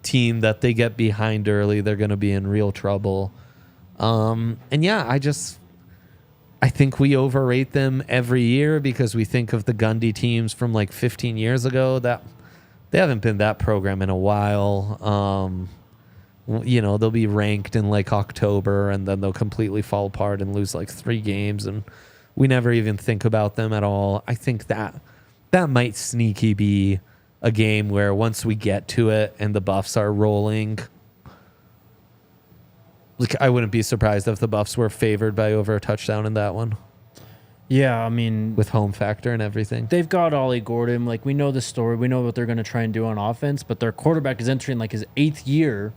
team that they get behind early. They're going to be in real trouble. And yeah, I think we overrate them every year because we think of the Gundy teams from like 15 years ago that they haven't been that program in a while. You know, they'll be ranked in like October and then they'll completely fall apart and lose like 3 games. And we never even think about them at all. I think that might sneaky be a game where once we get to it and the Buffs are rolling, like I wouldn't be surprised if the Buffs were favored by over a touchdown in that one. Yeah, I mean, With home factor and everything. they've got Ollie Gordon. Like, we know the story. We know what they're going to try and do on offense, but their quarterback is entering like his 8th year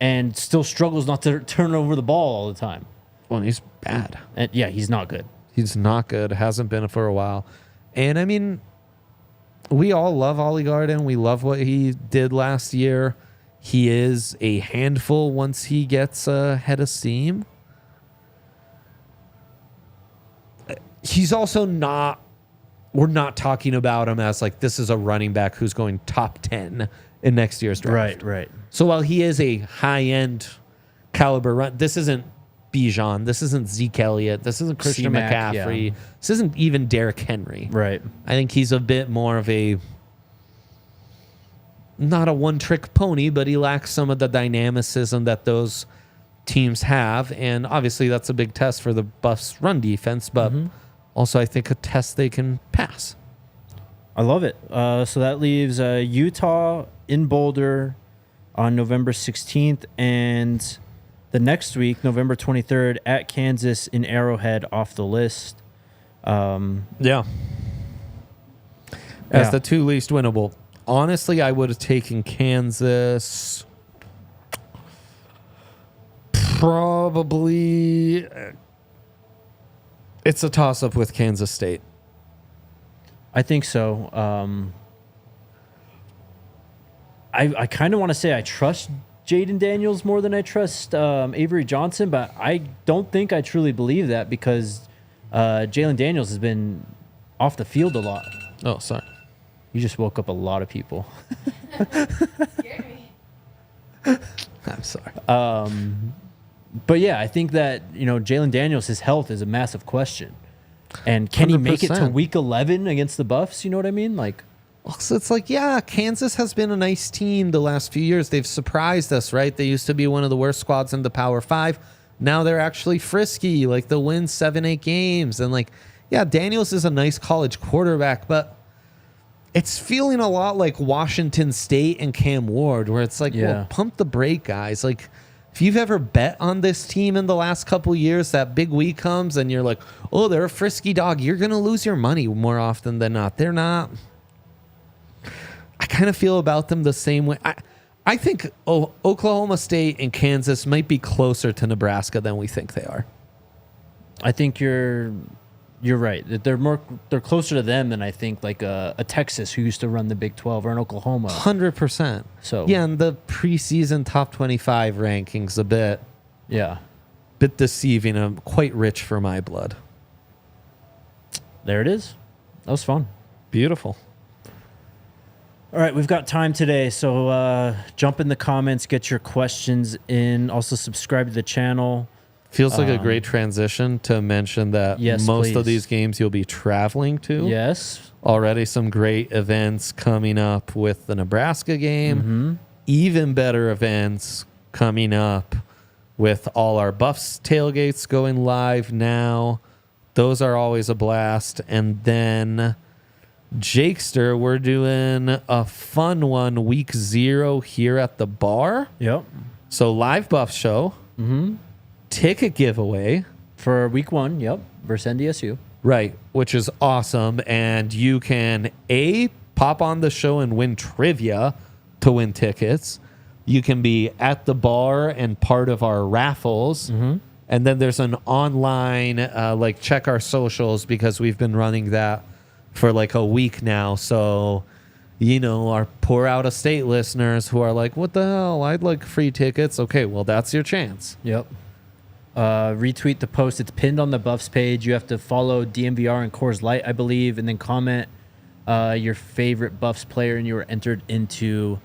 and still struggles not to turn over the ball all the time. Well, he's bad. And yeah, he's not good. He's not good. Hasn't been for a while. And I mean, we all love Ollie Gordon. We love what he did last year. He is a handful once he gets head of steam. He's also not, we're not talking about him as like this is a running back who's going top 10 in next year's draft. Right. So while he is a high-end caliber run, this isn't Bijan. This isn't Zeke Elliott. This isn't Christian C-Mac, McCaffrey. yeah. This isn't even Derrick Henry. Right. I think he's a bit more of a, not a one-trick pony, but he lacks some of the dynamicism that those teams have. And obviously that's a big test for the Buffs' run defense, but also I think a test they can pass. I love it. So that leaves Utah in Boulder on November 16th, and the next week, November 23rd, at Kansas in Arrowhead off the list. Yeah. As the 2 least winnable. Honestly, I would have taken Kansas probably. It's a toss-up with Kansas State. I think so. I kind of want to say I trust Jaden Daniels more than I trust Avery Johnson, but I don't think I truly believe that because Jalen Daniels has been off the field a lot. Oh, sorry. You just woke up a lot of people. Scared me. I'm sorry. But yeah, I think that, Jalen Daniels, his health is a massive question. And can he make it to 100%. week 11 against the Buffs? You know what I mean? So it's like, yeah, Kansas has been a nice team the last few years. They've surprised us, right? They used to be one of the worst squads in the Power 5. Now they're actually frisky. They'll win 7-8 games. And yeah, Daniels is a nice college quarterback, but it's feeling a lot like Washington State and Cam Ward, where it's like, well, pump the brake, guys. If you've ever bet on this team in the last couple years, that big week comes and you're like, oh, they're a frisky dog, you're going to lose your money more often than not. They're not. I kind of feel about them the same way. I think Oklahoma State and Kansas might be closer to Nebraska than we think they are. I think you're right. That they're closer to them than I think a Texas who used to run the Big 12 or an Oklahoma. 100%. So yeah, and the preseason top 25 rankings a bit deceiving. I'm quite rich for my blood. There it is. That was fun. Beautiful. All right, we've got time today, so jump in the comments, get your questions in. Also, subscribe to the channel. Feels like a great transition to mention that most of these games you'll be traveling to. Yes. Already some great events coming up with the Nebraska game. Mm-hmm. Even better events coming up with all our Buffs tailgates going live now. Those are always a blast. And then Jakester, we're doing a fun one week 0 here at the bar. Yep. So live Buff show. Mm-hmm. Ticket giveaway. For week 1, yep, versus NDSU. Right, which is awesome. And you can, pop on the show and win trivia to win tickets. You can be at the bar and part of our raffles. Mm-hmm. And then there's an online, check our socials because we've been running that for a week now. So, our poor out-of-state listeners who are like, what the hell? I'd like free tickets. Okay, well, that's your chance. Yep. Retweet the post. It's pinned on the Buffs page. You have to follow DNVR and Coors Light, I believe, and then comment your favorite Buffs player, and you were entered into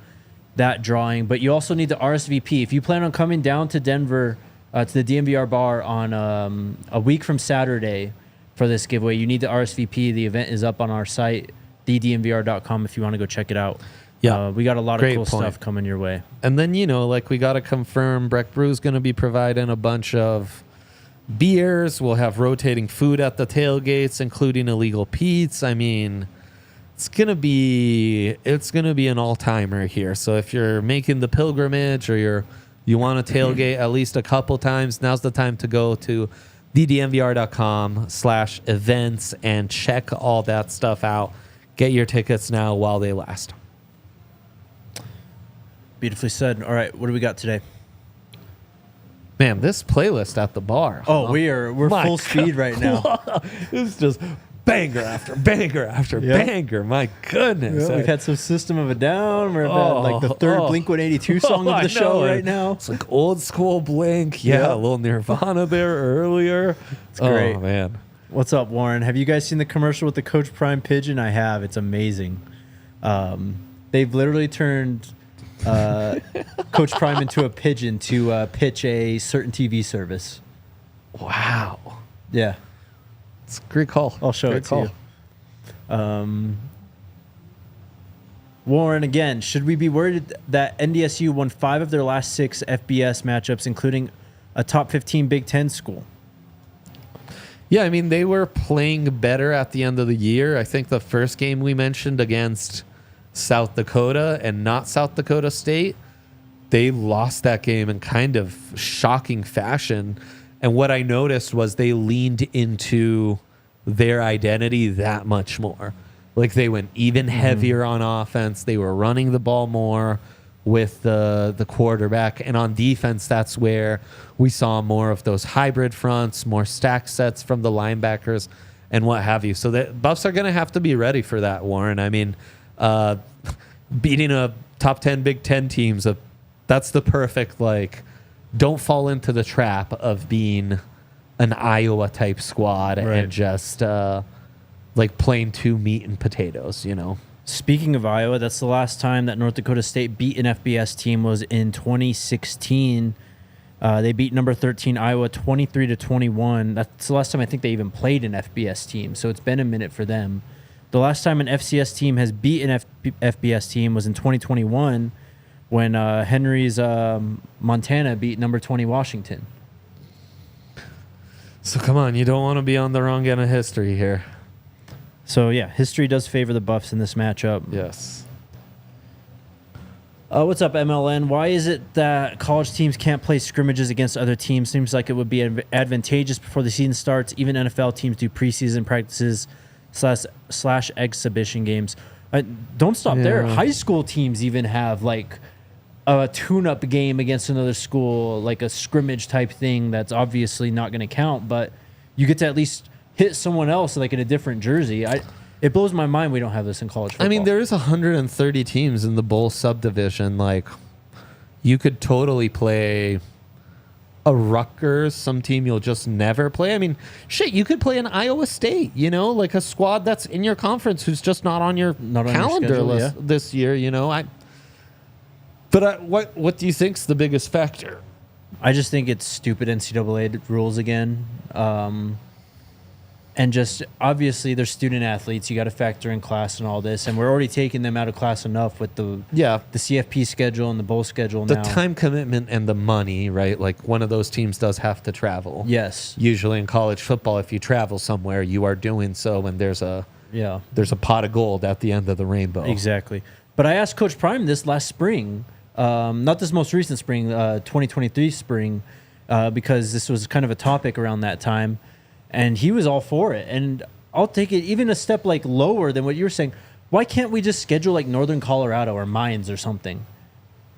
that drawing. But you also need to RSVP. If you plan on coming down to Denver to the DNVR bar on a week from Saturday for this giveaway, you need to RSVP. The event is up on our site, thednvr.com, if you want to go check it out. Yeah, we got a lot of cool stuff coming your way. And then, we got to confirm Breck Brew's going to be providing a bunch of beers. We'll have rotating food at the tailgates, including illegal Pete's. I mean, it's going to be an all-timer here. So if you're making the pilgrimage or you want to tailgate at least a couple times, now's the time to go to thednvr.com/events and check all that stuff out. Get your tickets now while they last. Beautifully said. All right, what do we got today? Man, this playlist at the bar. Oh, we're full speed right now. It's just banger after banger after banger. My goodness. We've had some System of a Down. We're at the third Blink-182 song of the show right now. It's like old school Blink. Yeah, a little Nirvana there earlier. It's great. Oh, man. What's up, Warren? Have you guys seen the commercial with the Coach Prime pigeon? I have. It's amazing. They've literally turned Coach Prime into a pigeon to pitch a certain TV service. Wow. Yeah. It's a great call. I'll show it to you. Warren, again, should we be worried that NDSU won 5 of their last 6 FBS matchups, including a top 15 Big Ten school? Yeah, I mean, they were playing better at the end of the year. I think the first game we mentioned against South Dakota and not South Dakota State, they lost that game in kind of shocking fashion. And what I noticed was they leaned into their identity that much more. Like they went even heavier on offense. They were running the ball more with the quarterback. And on defense, that's where we saw more of those hybrid fronts, more stack sets from the linebackers and what have you. So the Buffs are going to have to be ready for that, Warren. I mean, beating a top 10 Big Ten team's a That's the perfect, like, don't fall into the trap of being an Iowa type squad and just like playing 2 meat and potatoes, you know. Speaking of Iowa, that's the last time that North Dakota State beat an FBS team was in 2016. They beat number 13 Iowa 23-21. That's the last time I think they even played an FBS team, so it's been a minute for them. The last time an FCS team has beat an FBS team was in 2021 when Henry's Montana beat number 20 Washington. So come on, you don't want to be on the wrong end of history here. So yeah, history does favor the Buffs in this matchup. Yes. What's up, MLN? Why is it that college teams can't play scrimmages against other teams? Seems like it would be advantageous before the season starts. Even NFL teams do preseason practices slash exhibition games. Don't stop there. High school teams even have like a tune-up game against another school, like a scrimmage type thing that's obviously not going to count, but you get to at least hit someone else like in a different jersey. It blows my mind we don't have this in college football. I mean, there is 130 teams in the bowl subdivision. Like, you could totally play a Rutgers, some team you'll just never play. I mean, shit, you could play an Iowa State, you know, like a squad that's in your conference who's just not on your calendar list this year, you know. What do you think's the biggest factor? I just think it's stupid NCAA rules again. And just obviously they're student athletes. You got to factor in class and all this. And we're already taking them out of class enough with the CFP schedule and the bowl schedule now. The time commitment and the money, right? Like one of those teams does have to travel. Yes. Usually in college football, if you travel somewhere, you are doing so when there's a pot of gold at the end of the rainbow. Exactly. But I asked Coach Prime this last spring, not this most recent spring, 2023 spring, because this was kind of a topic around that time. And he was all for it. And I'll take it even a step like lower than what you were saying. Why can't we just schedule like Northern Colorado or Mines or something?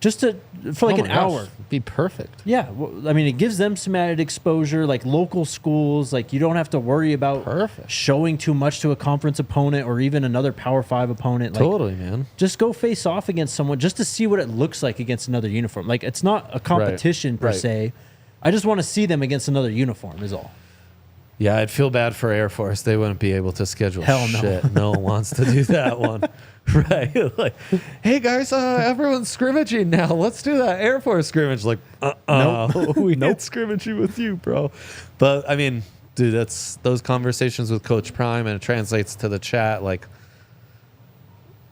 Just for like an hour. It'd be perfect. Yeah. I mean, it gives them some added exposure, like local schools. Like you don't have to worry about showing too much to a conference opponent or even another Power 5 opponent. Like, totally, man. Just go face off against someone just to see what it looks like against another uniform. Like it's not a competition per se. I just want to see them against another uniform is all. Yeah, I'd feel bad for Air Force. They wouldn't be able to schedule shit. No one wants to do that one. Right? Like, hey, guys, everyone's scrimmaging now. Let's do that Air Force scrimmage. Like, nope. We ain't scrimmaging with you, bro. But, I mean, dude, that's those conversations with Coach Prime, and it translates to the chat. Like,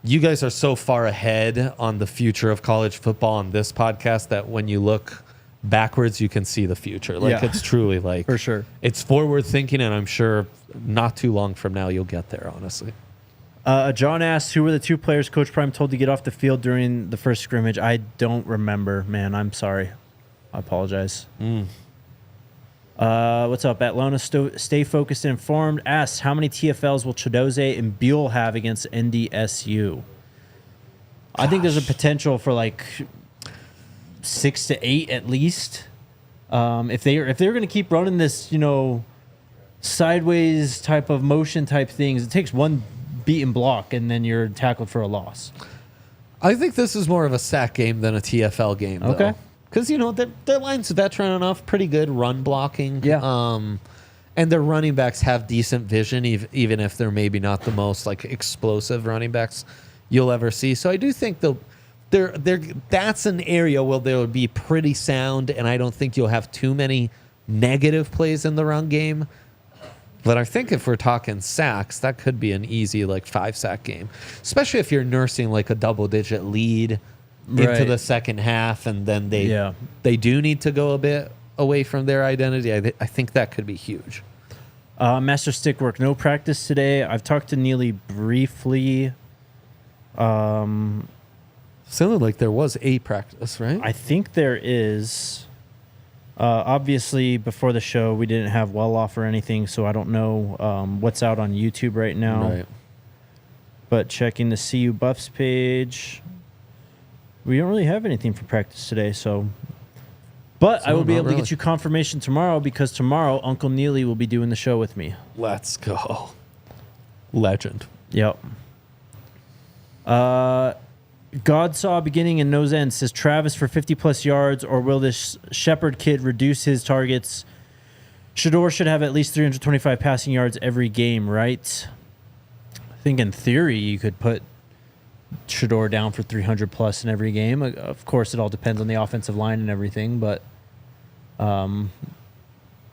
you guys are so far ahead on the future of college football on this podcast that when you look backwards, you can see the future. Like it's truly like for sure. It's forward thinking, and I'm sure not too long from now you'll get there. Honestly, John asks, "Who were the 2 players Coach Prime told to get off the field during the first scrimmage?" I don't remember, man. I'm sorry. I apologize. What's up, Atlanta? Stay focused and informed. Asks, how many TFLs will Chidozie and Buell have against NDSU? I think there's a potential for like 6 to 8 at least. If they're going to keep running this, you know, sideways type of motion type things, it takes one beaten block and then you're tackled for a loss. I think this is more of a sack game than a TFL game. Okay. Because, you know, their line's veteran enough, pretty good run blocking. Yeah. And their running backs have decent vision, even if they're maybe not the most like explosive running backs you'll ever see. So I do think that's an area where they'll be pretty sound, and I don't think you'll have too many negative plays in the run game. But I think if we're talking sacks, that could be an easy like 5-sack game, especially if you're nursing like a double-digit lead into the second half, and then they do need to go a bit away from their identity. I think that could be huge. Master Stickwork, no practice today. I've talked to Neely briefly. Sounded like there was a practice, right? I think there is. Obviously, before the show, we didn't have well off or anything, so I don't know what's out on YouTube right now. Right. But checking the CU Buffs page, we don't really have anything for practice today, so. But I will be able to get you confirmation tomorrow, because tomorrow Uncle Neely will be doing the show with me. Let's go. Legend. Yep. Godsaw beginning and nose end says Travis for 50-plus yards, or will this Sheppard kid reduce his targets? Shedeur should have at least 325 passing yards every game, right? I think in theory you could put Shedeur down for 300-plus in every game. Of course, it all depends on the offensive line and everything, but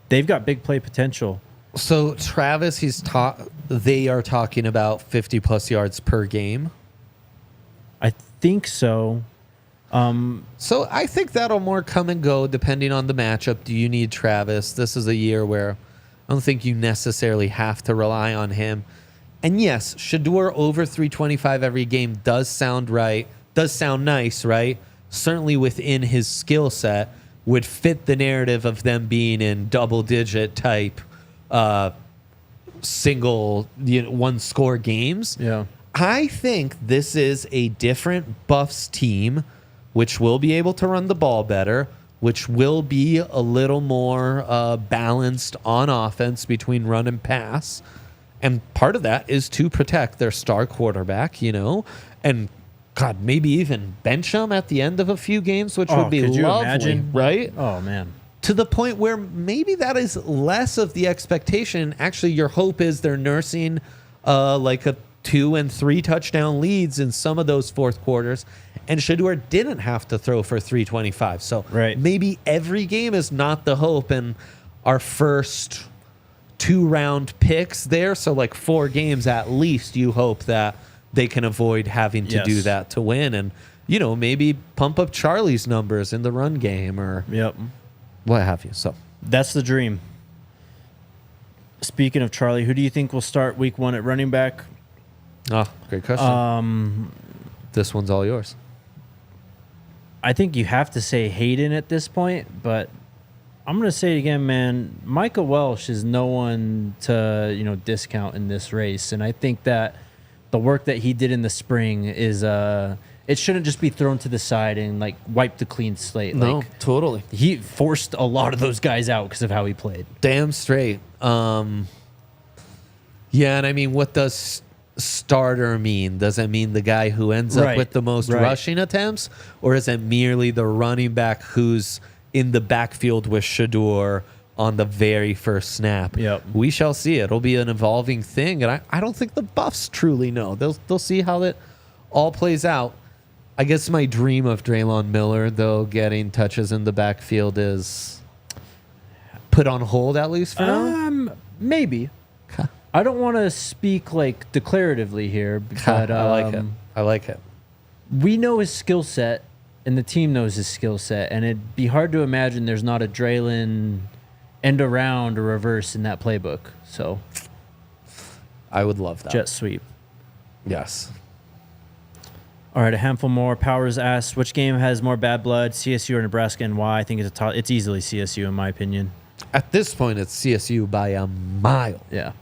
they've got big play potential. So Travis, they are talking about 50-plus yards per game. I think so. So I think that'll more come and go depending on the matchup. Do you need Travis? This is a year where I don't think you necessarily have to rely on him. And yes, Shedeur over 325 every game does sound right. Does sound nice, right? Certainly within his skill set would fit the narrative of them being in double-digit type single one-score games. Yeah. I think this is a different Buffs team, which will be able to run the ball better, which will be a little more balanced on offense between run and pass. And part of that is to protect their star quarterback, and God, maybe even bench him at the end of a few games, which would be could you lovely, imagine? right? Oh, man. To the point where maybe that is less of the expectation. Actually, your hope is they're nursing like a 2 and 3 touchdown leads in some of those fourth quarters, and Shedeur didn't have to throw for 325. So maybe every game is not the hope, and our first 2-round picks there, so like 4 games at least, you hope that they can avoid having to do that to win, and maybe pump up Charlie's numbers in the run game or what have you. So that's the dream. Speaking of Charlie, who do you think will start week 1 at running back? Oh, great question. This one's all yours. I think you have to say Hayden at this point, but I'm going to say it again, man. Micah Welsh is no one to, discount in this race. And I think that the work that he did in the spring is it shouldn't just be thrown to the side and like wipe the clean slate. No, totally. He forced a lot of those guys out because of how he played. Damn straight. And I mean, what does starter mean? Does it mean the guy who ends up with the most rushing attempts, or is it merely the running back who's in the backfield with Shedeur on the very first snap? We shall see. It'll be an evolving thing, and I don't think the Buffs truly know. They'll see how it all plays out. I guess my dream of Draylon Miller, though, getting touches in the backfield is put on hold at least for now. Maybe. I don't want to speak like declaratively here, but I like it. We know his skill set, and the team knows his skill set, and it'd be hard to imagine there's not a Draylon end around or reverse in that playbook. So I would love that. Jet sweep. Yes. All right, a handful more. Powers asked, which game has more bad blood, CSU or Nebraska, and why? I think it's easily CSU in my opinion. At this point, it's CSU by a mile. Yeah.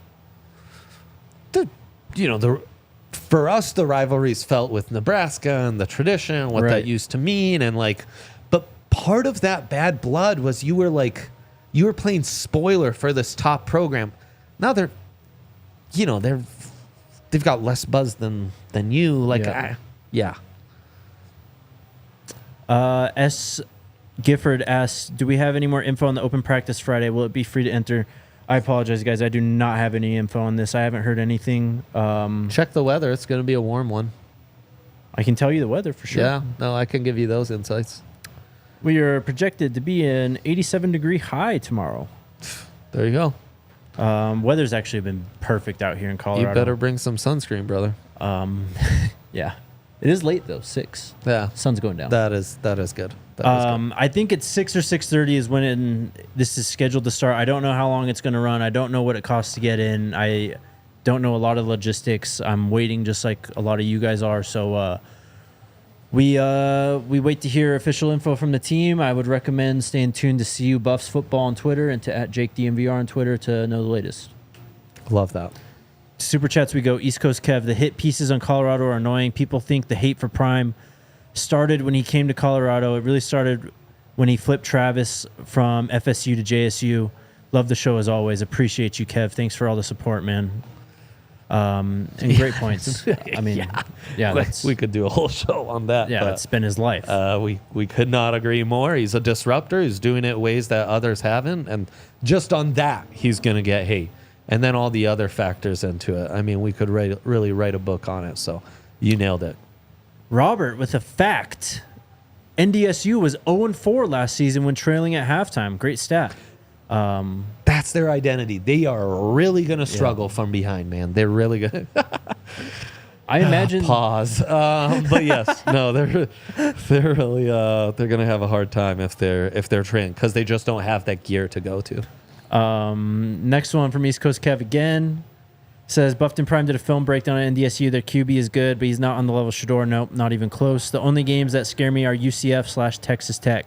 For us, the rivalry's felt with Nebraska and the tradition, what that used to mean, and but part of that bad blood was you were playing spoiler for this top program. Now they've got less buzz than you. S. Gifford asks, do we have any more info on the open practice Friday? Will it be free to enter? I apologize, guys. I do not have any info on this. I haven't heard anything. Check the weather. It's going to be a warm one. I can tell you the weather for sure. Yeah, no, I can give you those insights. We are projected to be an 87-degree high tomorrow. There you go. Weather's actually been perfect out here in Colorado. You better bring some sunscreen, brother. Yeah. It is late, though, 6. Yeah. Sun's going down. That is good. I think it's 6 or 6:30 is when this is scheduled to start. I don't know how long it's going to run. I don't know what it costs to get in. I don't know a lot of logistics. I'm waiting just like a lot of you guys are. So we wait to hear official info from the team. I would recommend staying tuned to CU Buffs Football on Twitter and to @JakeDNVR on Twitter to know the latest. Love that. Super chats we go. East Coast Kev, the hit pieces on Colorado are annoying. People think the hate for Prime started when he came to Colorado. It really started when he flipped Travis from FSU to JSU. Love the show as always. Appreciate you, Kev. Thanks for all the support, man. And great points. I mean, we could do a whole show on that. Yeah, it's been his life. We could not agree more. He's a disruptor. He's doing it ways that others haven't. And just on that, he's going to get hate. And then all the other factors into it. I mean, we could really write a book on it. So you nailed it. Robert with a fact. NDSU was 0-4 last season when trailing at halftime. Great stat. That's their identity. They are really going to struggle from behind, man. They're really going to. I imagine. Pause. But yes, no, they're really they're going to have a hard time if they're trailing because they just don't have that gear to go to. Next one from East Coast Kev again. Says Buffton Prime did a film breakdown on NDSU. Their QB is good, but he's not on the level of Shedeur. Nope, not even close. The only games that scare me are UCF/Texas Tech.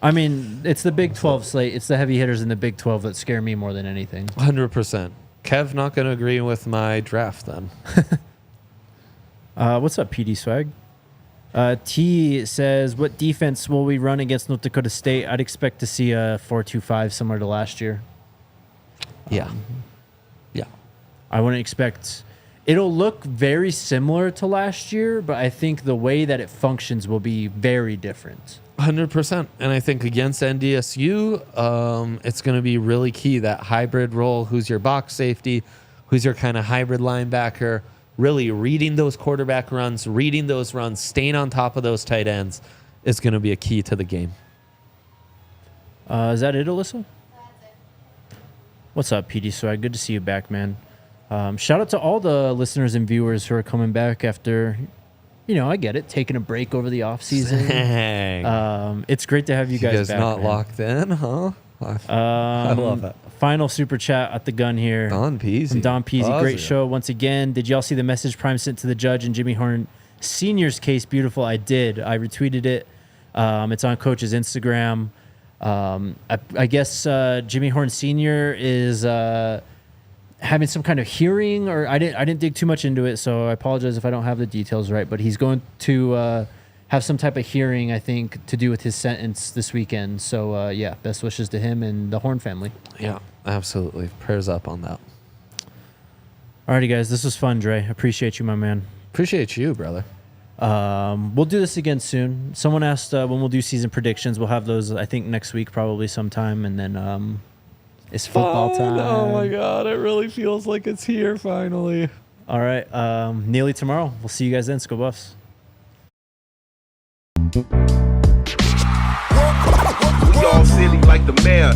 I mean, it's the Big 12 slate. It's the heavy hitters in the Big 12 that scare me more than anything. 100%. Kev not going to agree with my draft then. What's up, PD Swag? T says, what defense will we run against North Dakota State? I'd expect to see a 4-2-5 similar to last year. Yeah. I wouldn't expect... It'll look very similar to last year, but I think the way that it functions will be very different. 100%. And I think against NDSU, it's going to be really key, that hybrid role. Who's your box safety? Who's your kind of hybrid linebacker? Really reading those quarterback runs, reading those runs, staying on top of those tight ends is going to be a key to the game. Is that it, Alyssa? What's up, PD Swag? Good to see you back, man. Shout out to all the listeners and viewers who are coming back after, I get it, taking a break over the off season. It's great to have you guys back. Not locked in, huh? I love it. Final super chat at the gun here. Don Peasy. From Don Peasy. Great show once again. Did y'all see the message Prime sent to the judge in Jimmy Horn Sr.'s case? Beautiful. I did. I retweeted it. It's on Coach's Instagram. I guess Jimmy Horn Sr. is having some kind of hearing, or I didn't dig too much into it, so I apologize if I don't have the details right. But he's going to have some type of hearing, I think, to do with his sentence this weekend. So best wishes to him and the Horn family. Yeah, absolutely. Prayers up on that. Alrighty, guys, this was fun, Dre. Appreciate you, my man. Appreciate you, brother. We'll do this again soon. Someone asked when we'll do season predictions. We'll have those, I think, next week, probably sometime, and then it's football time. Oh my God, it really feels like it's here finally. All right, nearly tomorrow. We'll see you guys then. Go Buffs. We all silly like the mayor.